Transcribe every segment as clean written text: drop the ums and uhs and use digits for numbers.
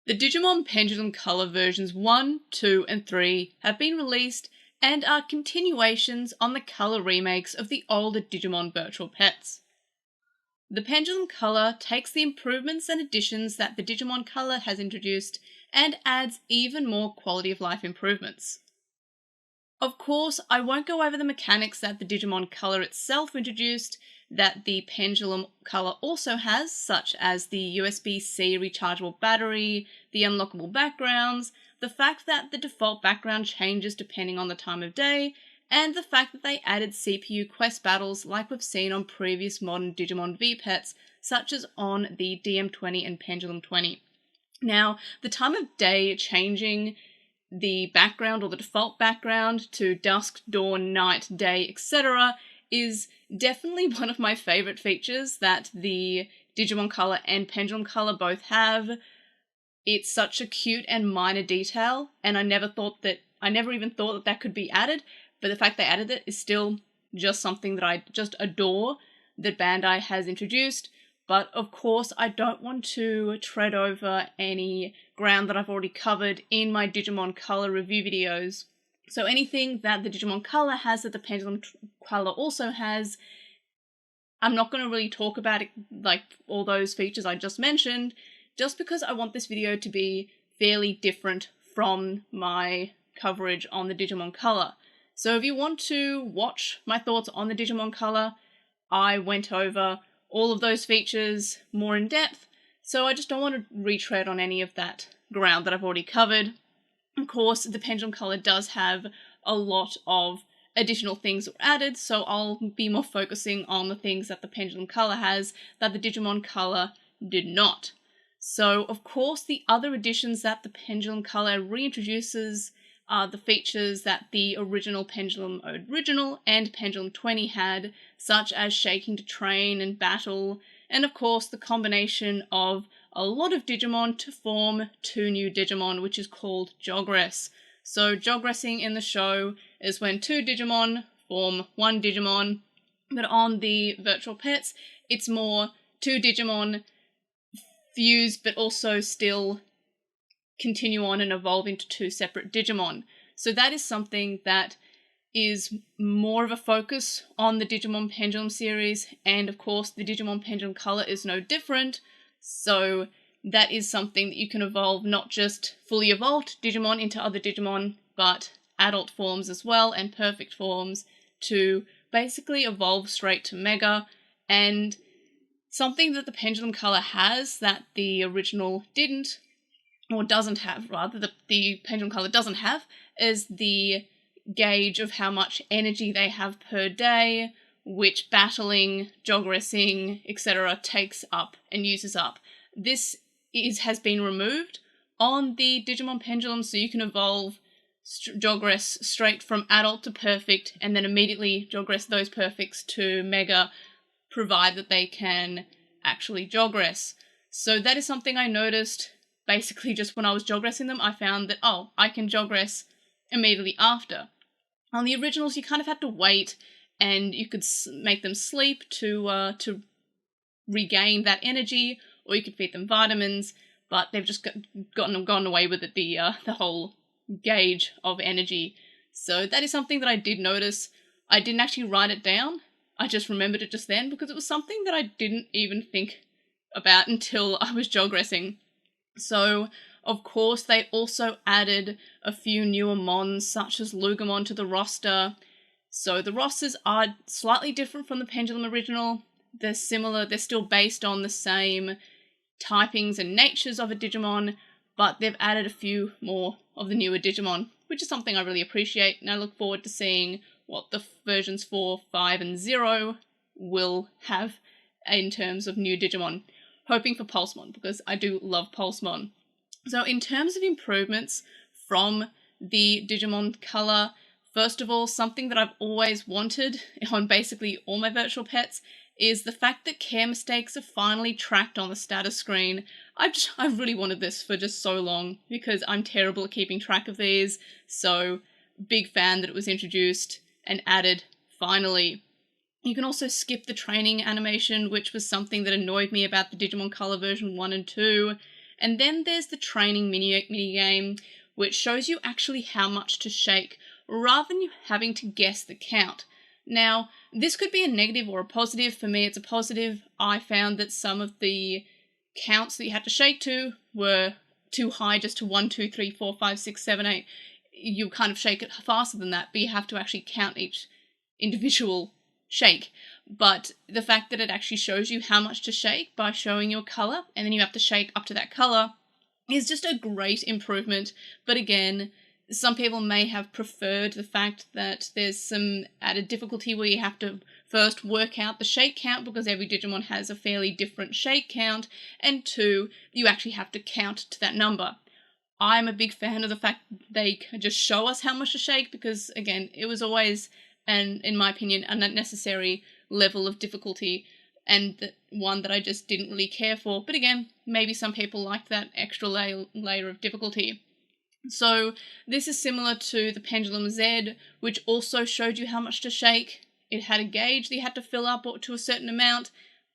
The Digimon Pendulum Color versions 1, 2, and 3 have been released and are continuations on the color remakes of the older Digimon virtual pets. The Pendulum Color takes the improvements and additions that the Digimon Color has introduced and adds even more quality of life improvements. Of course, I won't go over the mechanics that the Digimon Color itself introduced that the Pendulum Color also has, such as the USB-C rechargeable battery, the unlockable backgrounds, the fact that the default background changes depending on the time of day, and the fact that they added CPU quest battles like we've seen on previous modern Digimon V-Pets, such as on the DM20 and Pendulum 20. Now, the time of day changing the background or the default background to dusk, dawn, night, day, etc. is definitely one of my favourite features that the Digimon Color and Pendulum Color both have. It's such a cute and minor detail, and I never even thought that could be added, but the fact they added it is still just something that I just adore that Bandai has introduced. But of course, I don't want to tread over any ground that I've already covered in my Digimon Color review videos. So anything that the Digimon Color has that the Pendulum Color also has, I'm not going to really talk about it, like all those features I just mentioned, just because I want this video to be fairly different from my coverage on the Digimon Color. So if you want to watch my thoughts on the Digimon Color, I went over all of those features more in depth, so I just don't want to retread on any of that ground that I've already covered. Of course, the Pendulum Color does have a lot of additional things that were added, so I'll be more focusing on the things that the Pendulum Color has that the Digimon Color did not. So, of course, the other additions that the Pendulum Color reintroduces are the features that the original Pendulum Original and Pendulum 20 had, such as shaking to train and battle, and of course the combination of a lot of Digimon to form two new Digimon, which is called Jogress. So Jogressing in the show is when two Digimon form one Digimon, but on the virtual pets, it's more two Digimon fuse, but also still continue on and evolve into two separate Digimon. So that is something that is more of a focus on the Digimon Pendulum series, and of course the Digimon Pendulum Color is no different, so that is something that you can evolve not just fully evolved Digimon into other Digimon, but adult forms as well and perfect forms to basically evolve straight to Mega. And something that the Pendulum Color has that the original didn't, or doesn't have, rather, the Pendulum Color doesn't have, is the gauge of how much energy they have per day, which battling, jogressing, etc. takes up and uses up. This has been removed on the Digimon Pendulum, so you can evolve jogress straight from adult to perfect, and then immediately jogress those perfects to Mega, provided that they can actually jogress. So that is something I noticed. Basically, just when I was jogressing them, I found that, oh, I can jogress immediately after. On the originals, you kind of had to wait, and you could make them sleep to regain that energy, or you could feed them vitamins, but they've just gone away with it, the whole gauge of energy. So that is something that I did notice. I didn't actually write it down, I just remembered it just then, because it was something that I didn't even think about until I was jogressing. So, of course, they also added a few newer mons, such as Lugamon, to the roster. So the rosters are slightly different from the Pendulum original. They're similar, they're still based on the same typings and natures of a Digimon, but they've added a few more of the newer Digimon, which is something I really appreciate, and I look forward to seeing what the versions 4, 5, and 0 will have in terms of new Digimon. Hoping for Pulsemon, because I do love Pulsemon. So in terms of improvements from the Digimon Color, first of all, something that I've always wanted on basically all my virtual pets is the fact that care mistakes are finally tracked on the status screen. I've really wanted this for just so long, because I'm terrible at keeping track of these, so big fan that it was introduced and added finally. You can also skip the training animation, which was something that annoyed me about the Digimon Color version 1 and 2, And then there's the training mini game, which shows you actually how much to shake, rather than you having to guess the count. Now, this could be a negative or a positive. For me, it's a positive. I found that some of the counts that you had to shake to were too high, just to 1, 2, 3, 4, 5, 6, 7, 8. You kind of shake it faster than that, but you have to actually count each individual shake. But the fact that it actually shows you how much to shake by showing your colour, and then you have to shake up to that colour, is just a great improvement. But again, some people may have preferred the fact that there's some added difficulty where you have to first work out the shake count, because every Digimon has a fairly different shake count, and 2, you actually have to count to that number. I'm a big fan of the fact they just show us how much to shake, because again, it was always, and in my opinion, an unnecessary level of difficulty, and one that I just didn't really care for. But again, maybe some people like that extra layer of difficulty. So this is similar to the Pendulum Z, which also showed you how much to shake. It had a gauge that you had to fill up to a certain amount,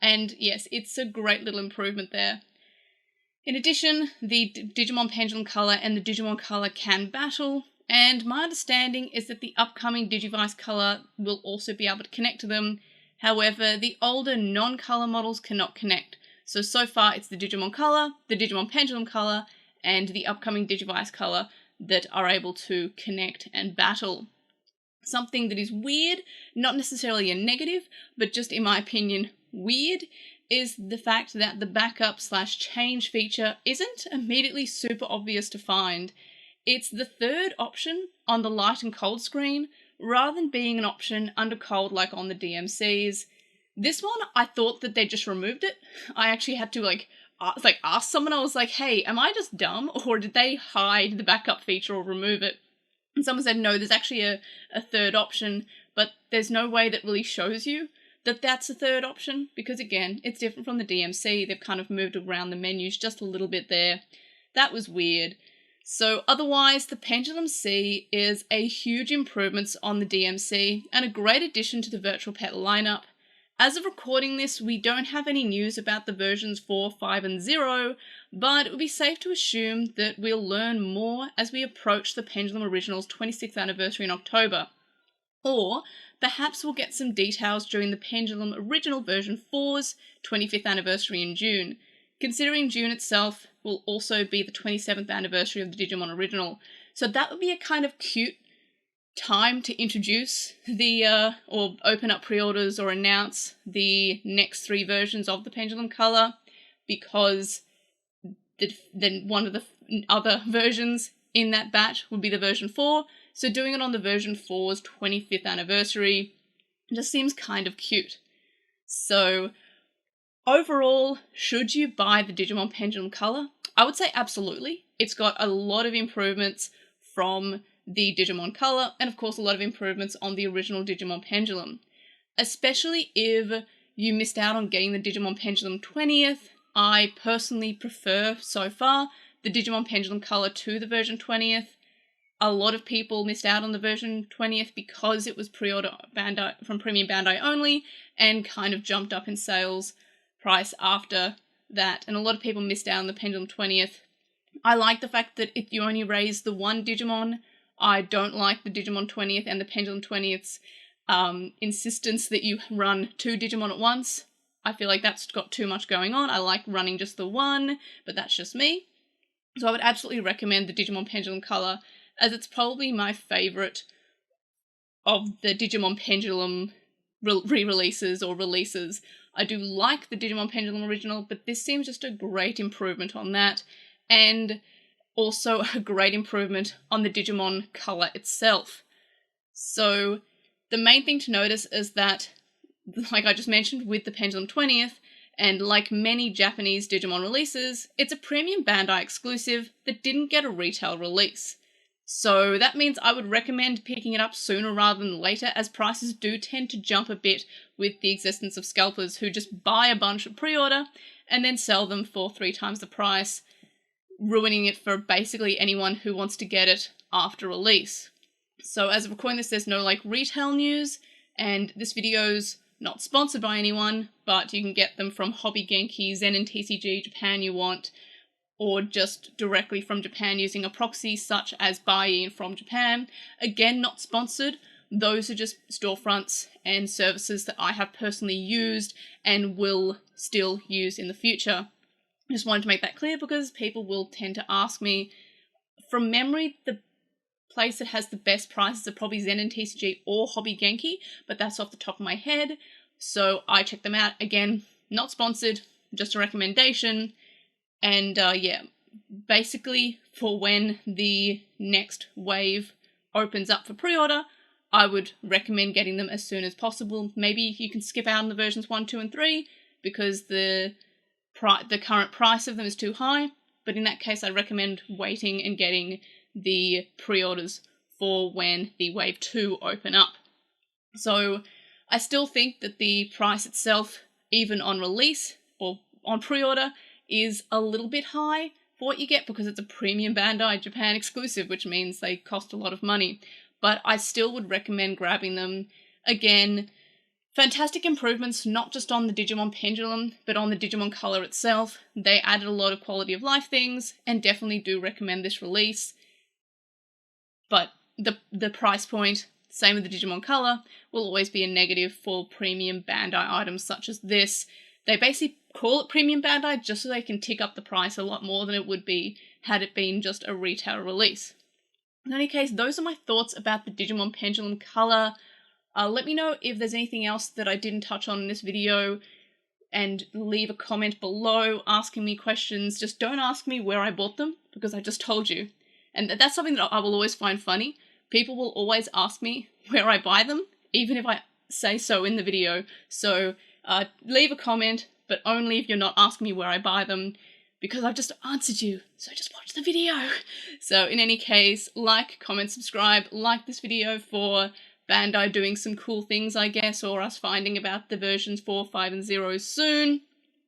and yes, it's a great little improvement there. In addition, the Digimon Pendulum Color and the Digimon Color can battle, and my understanding is that the upcoming Digivice Color will also be able to connect to them. However, the older non-color models cannot connect. So far it's the Digimon Color, the Digimon Pendulum Color, and the upcoming Digivice Color that are able to connect and battle. Something that is weird, not necessarily a negative, but just in my opinion weird, is the fact that the backup/change feature isn't immediately super obvious to find. It's the third option on the light and cold screen, rather than being an option under cold like on the DMCs. This one, I thought that they just removed it. I actually had to ask someone. I was like, hey, am I just dumb, or did they hide the backup feature or remove it? And someone said, no, there's actually a third option, but there's no way that really shows you that that's a third option, because again, it's different from the DMC. They've kind of moved around the menus just a little bit there. That was weird. So otherwise, the Pendulum C is a huge improvement on the DMC and a great addition to the Virtual Pet lineup. As of recording this, we don't have any news about the versions 4, 5, and 0, but it would be safe to assume that we'll learn more as we approach the Pendulum Original's 26th anniversary in October. Or perhaps we'll get some details during the Pendulum Original version 4's 25th anniversary in June, considering June itself will also be the 27th anniversary of the Digimon Original. So that would be a kind of cute time to introduce the, or open up pre-orders or announce the next 3 versions of the Pendulum Color, because then one of the other versions in that batch would be the version 4, so doing it on the version 4's 25th anniversary just seems kind of cute. So overall, should you buy the Digimon Pendulum Color? I would say absolutely. It's got a lot of improvements from the Digimon Color, and of course a lot of improvements on the original Digimon Pendulum. Especially if you missed out on getting the Digimon Pendulum 20th, I personally prefer, so far, the Digimon Pendulum Color to the version 20th. A lot of people missed out on the version 20th because it was pre-order from Premium Bandai only, and kind of jumped up in sales price after that, and a lot of people missed out on the Pendulum 20th. I like the fact that if you only raise the one Digimon, I don't like the Digimon 20th and the Pendulum 20th's insistence that you run 2 Digimon at once. I feel like that's got too much going on. I like running just the one, but that's just me. So I would absolutely recommend the Digimon Pendulum Color, as it's probably my favourite of the Digimon Pendulum re-releases or releases. I do like the Digimon Pendulum Original, but this seems just a great improvement on that, and also a great improvement on the Digimon Color itself. So the main thing to notice is that, like I just mentioned with the Pendulum 20th, and like many Japanese Digimon releases, it's a Premium Bandai exclusive that didn't get a retail release. So that means I would recommend picking it up sooner rather than later, as prices do tend to jump a bit with the existence of scalpers who just buy a bunch at pre-order and then sell them for 3 times the price, ruining it for basically anyone who wants to get it after release. So as of recording this, there's no retail news, and this video's not sponsored by anyone, but you can get them from Hobby Genki, Zen and TCG, Japan You Want, or just directly from Japan using a proxy such as Buy-in from Japan. Again, not sponsored. Those are just storefronts and services that I have personally used and will still use in the future. Just wanted to make that clear because people will tend to ask me. From memory, the place that has the best prices are probably Zen and TCG or Hobby Genki, but that's off the top of my head, so I check them out. Again, not sponsored, just a recommendation. And yeah, basically for when the next wave opens up for pre-order, I would recommend getting them as soon as possible. Maybe you can skip out on the versions 1, 2, and 3 because the current price of them is too high, but in that case I recommend waiting and getting the pre-orders for when the Wave 2 open up. So I still think that the price itself, even on release or on pre-order, is a little bit high for what you get because it's a premium Bandai Japan exclusive, which means they cost a lot of money. But I still would recommend grabbing them. Again, fantastic improvements, not just on the Digimon Pendulum, but on the Digimon Color itself. They added a lot of quality of life things, and definitely do recommend this release. But the price point, same with the Digimon Color, will always be a negative for premium Bandai items such as this. They basically call it premium Bandai just so they can tick up the price a lot more than it would be had it been just a retail release. In any case, those are my thoughts about the Digimon Pendulum Color. Let me know if there's anything else that I didn't touch on in this video, and leave a comment below asking me questions. Just don't ask me where I bought them, because I just told you. And that's something that I will always find funny. People will always ask me where I buy them, even if I say so in the video. So leave a comment, but only if you're not asking me where I buy them, because I've just answered you, so just watch the video. So in any case, like, comment, subscribe, like this video for Bandai doing some cool things, I guess, or us finding about the versions 4, 5, and 0 soon.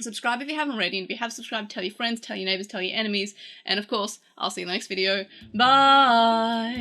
Subscribe if you haven't already, and if you have subscribed, tell your friends, tell your neighbours, tell your enemies, and of course, I'll see you in the next video. Bye!